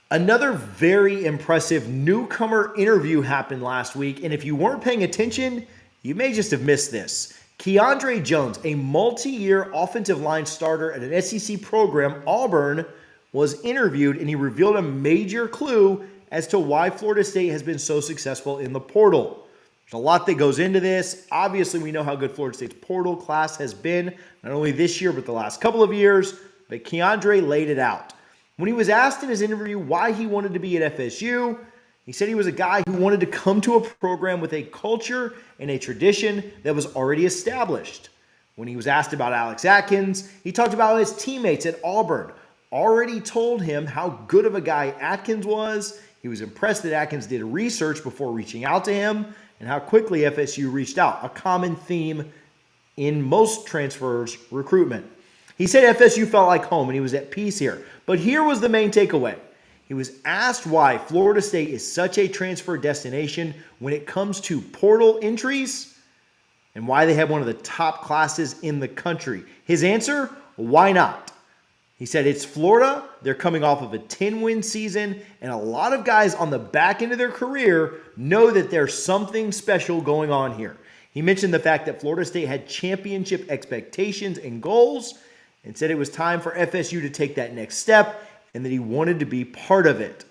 Another very impressive newcomer interview happened last week, and if you weren't paying attention, you may just have missed this. Keiondre Jones, a multi-year offensive line starter at an SEC program, Auburn, was interviewed, and he revealed a major clue as to why Florida State has been so successful in the portal. There's a lot that goes into this. Obviously, we know how good Florida State's portal class has been, not only this year, but the last couple of years, but Keiondre laid it out. When he was asked in his interview why he wanted to be at FSU, he said he was a guy who wanted to come to a program with a culture and a tradition that was already established. When he was asked about Alex Atkins, he talked about his teammates at Auburn already told him how good of a guy Atkins was. He was impressed that Atkins did research before reaching out to him and how quickly FSU reached out, a common theme in most transfers recruitment. He said FSU felt like home and he was at peace here. But here was the main takeaway. He was asked why Florida State is such a transfer destination when it comes to portal entries and why they have one of the top classes in the country. His answer, why not? He said it's Florida. They're coming off of a 10-win season, and a lot of guys on the back end of their career know that there's something special going on here. He mentioned the fact that Florida State had championship expectations and goals, and said it was time for FSU to take that next step and that he wanted to be part of it.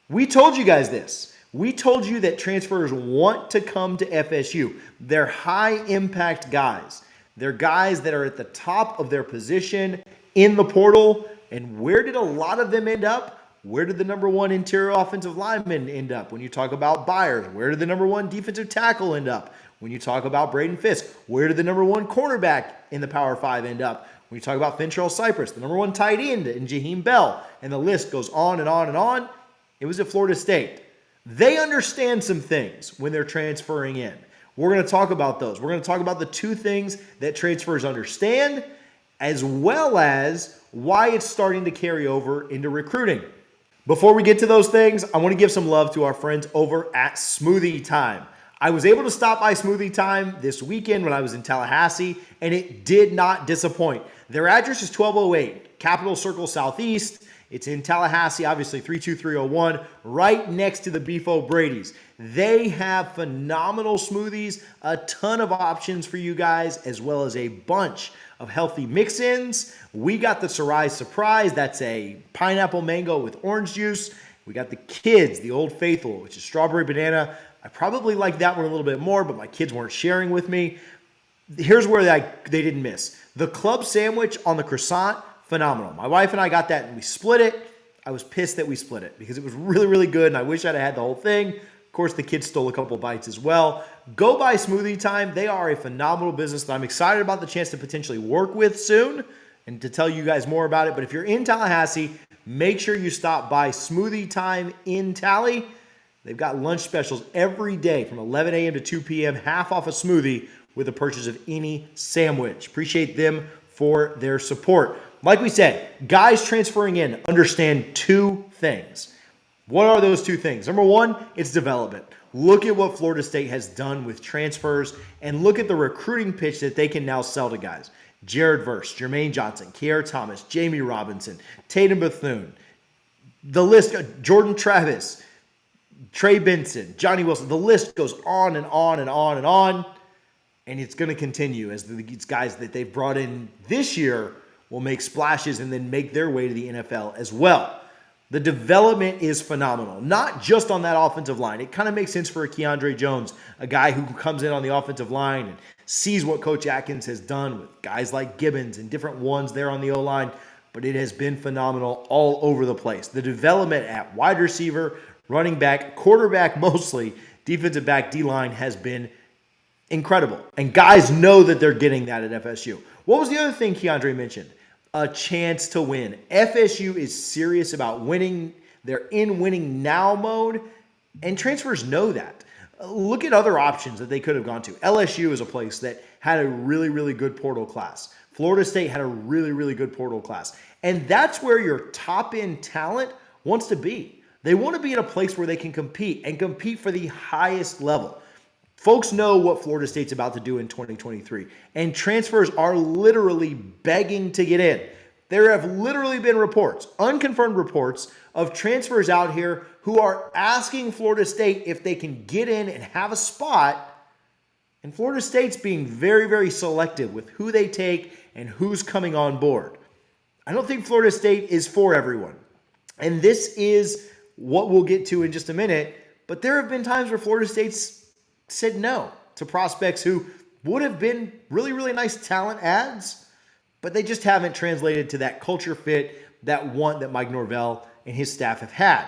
We told you guys this. We told you that transfers want to come to FSU. They're high-impact guys. They're guys that are at the top of their position in the portal. And where did a lot of them end up? Where did the number one interior offensive lineman end up? When you talk about Byers, where did the number one defensive tackle end up? When you talk about Braden Fiske, where did the number one cornerback in the Power 5 end up? When you talk about Cypress, the number one tight end in Jaheim Bell, and the list goes on and on and on, it was at Florida State. They understand some things when they're transferring in. We're going to talk about those. We're going to talk about the two things that transfers understand, as well as why it's starting to carry over into recruiting. Before we get to those things, I want to give some love to our friends over at Smoothie Time. I was able to stop by Smoothie Time this weekend when I was in Tallahassee, and it did not disappoint. Their address is 1208 Capitol Circle Southeast. It's in Tallahassee, obviously 32301, right next to the Beef O Brady's. They have phenomenal smoothies, a ton of options for you guys, as well as a bunch of healthy mix-ins. We got the Sarai Surprise. That's a pineapple mango with orange juice. We got the kids, the Old Faithful, which is strawberry banana. I probably like that one a little bit more, but my kids weren't sharing with me. Here's where they didn't miss. The club sandwich on the croissant, phenomenal. My wife and I got that and we split it. I was pissed that we split it because it was really, really good and I wish I'd had the whole thing. Of course, the kids stole a couple bites as well. Go by Smoothie Time. They are a phenomenal business that I'm excited about the chance to potentially work with soon and to tell you guys more about it. But if you're in Tallahassee, make sure you stop by Smoothie Time in Tally. They've got lunch specials every day from 11 a.m. to 2 p.m., half off a smoothie with the purchase of any sandwich. Appreciate them for their support. Like we said, guys transferring in understand two things. What are those two things? Number one, it's development. Look at what Florida State has done with transfers and look at the recruiting pitch that they can now sell to guys. Jared Verse, Jermaine Johnson, Kier Thomas, Jamie Robinson, Tatum Bethune, the list, Jordan Travis, Trey Benson, Johnny Wilson. The list goes on and on and on and on. And it's going to continue as these guys that they've brought in this year will make splashes and then make their way to the NFL as well. The development is phenomenal, not just on that offensive line. It kind of makes sense for a Keiondre Jones, a guy who comes in on the offensive line and sees what Coach Atkins has done with guys like Gibbons and different ones there on the O-line, but it has been phenomenal all over the place. The development at wide receiver, running back, quarterback mostly, defensive back, D-line has been incredible. And guys know that they're getting that at FSU. What was the other thing Keiondre mentioned? A chance to win. FSU is serious about winning. They're in winning now mode, and transfers know that. Look at other options that they could have gone to. LSU is a place that had a really, really good portal class. Florida State had a really, really good portal class. And that's where your top-end talent wants to be. They want to be in a place where they can compete and compete for the highest level. Folks know what Florida State's about to do in 2023, and transfers are literally begging to get in. There have literally been reports, unconfirmed reports, of transfers out here who are asking Florida State if they can get in and have a spot. And Florida State's being very, very selective with who they take and who's coming on board. I don't think Florida State is for everyone. And this is what we'll get to in just a minute. But there have been times where Florida State's said no to prospects who would have been really, really nice talent adds, but they just haven't translated to that culture fit, that want that Mike Norvell and his staff have had.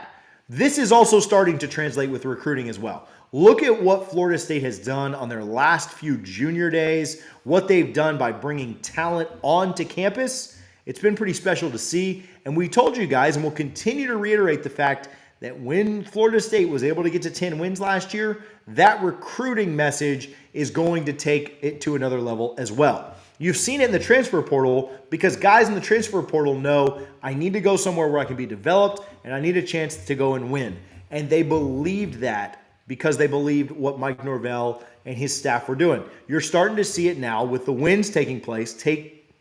This is also starting to translate with recruiting as well. Look at what Florida State has done on their last few junior days, what they've done by bringing talent onto campus. It's been pretty special to see, and we told you guys, and we'll continue to reiterate the fact that when Florida State was able to get to 10 wins last year, that recruiting message is going to take it to another level as well. You've seen it in the transfer portal because guys in the transfer portal know I need to go somewhere where I can be developed and I need a chance to go and win. And they believed that because they believed what Mike Norvell and his staff were doing. You're starting to see it now with the wins taking place, take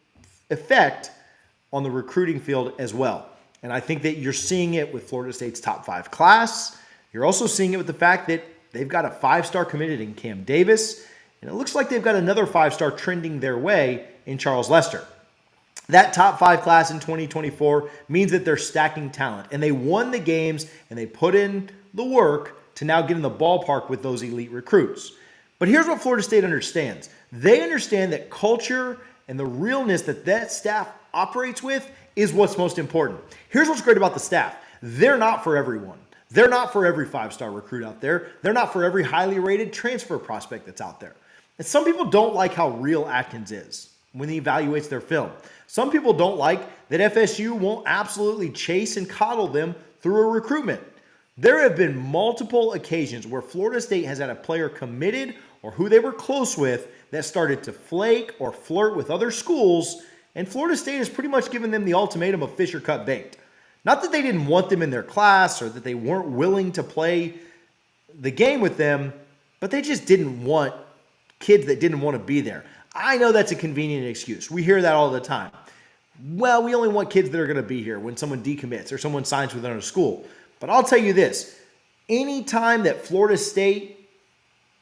effect on the recruiting field as well. And I think that you're seeing it with Florida State's top 5 class. You're also seeing it with the fact that they've got a 5-star committed in Cam Davis. And it looks like they've got another 5-star trending their way in Charles Lester. That top 5 class in 2024 means that they're stacking talent. And they won the games and they put in the work to now get in the ballpark with those elite recruits. But here's what Florida State understands. They understand that culture and the realness that that staff operates with is what's most important. Here's what's great about the staff. They're not for everyone. They're not for every 5-star recruit out there. They're not for every highly rated transfer prospect that's out there. And some people don't like how real Atkins is when he evaluates their film. Some people don't like that FSU won't absolutely chase and coddle them through a recruitment. There have been multiple occasions where Florida State has had a player committed or who they were close with that started to flake or flirt with other schools, and Florida State has pretty much given them the ultimatum of fish or cut bait. Not that they didn't want them in their class or that they weren't willing to play the game with them, but they just didn't want kids that didn't want to be there. I know that's a convenient excuse. We hear that all the time. Well, we only want kids that are going to be here when someone decommits or someone signs with another school. But I'll tell you this, anytime that Florida State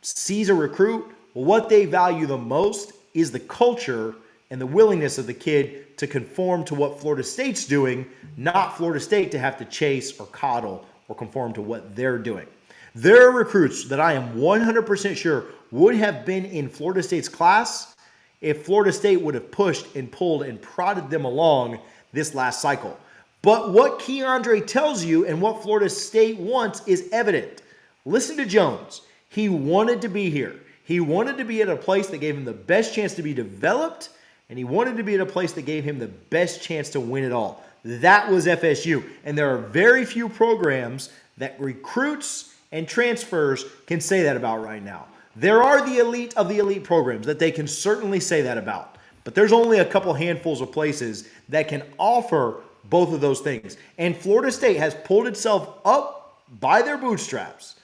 sees a recruit, what they value the most is the culture and the willingness of the kid to conform to what Florida State's doing, not Florida State to have to chase or coddle or conform to what they're doing. There are recruits that I am 100% sure would have been in Florida State's class if Florida State would have pushed and pulled and prodded them along this last cycle. But what Keiondre tells you and what Florida State wants is evident. Listen to Jones. He wanted to be here. He wanted to be at a place that gave him the best chance to be developed, and he wanted to be at a place that gave him the best chance to win it all. That was FSU. And there are very few programs that recruits and transfers can say that about right now. There are the elite of the elite programs that they can certainly say that about. But there's only a couple handfuls of places that can offer both of those things. And Florida State has pulled itself up by their bootstraps,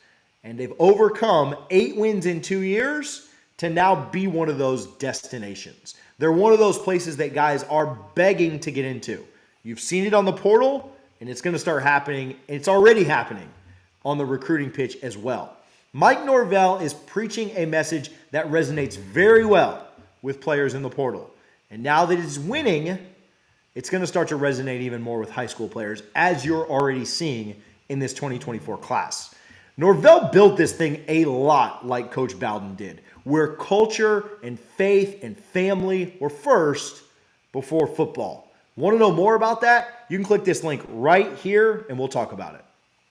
and they've overcome 8 wins in 2 years to now be one of those destinations. They're one of those places that guys are begging to get into. You've seen it on the portal, and it's going to start happening. It's already happening on the recruiting pitch as well. Mike Norvell is preaching a message that resonates very well with players in the portal. And now that it's winning, it's going to start to resonate even more with high school players, as you're already seeing in this 2024 class. Norvell built this thing a lot like Coach Bowden did, where culture and faith and family were first before football. Want to know more about that? You can click this link right here and we'll talk about it.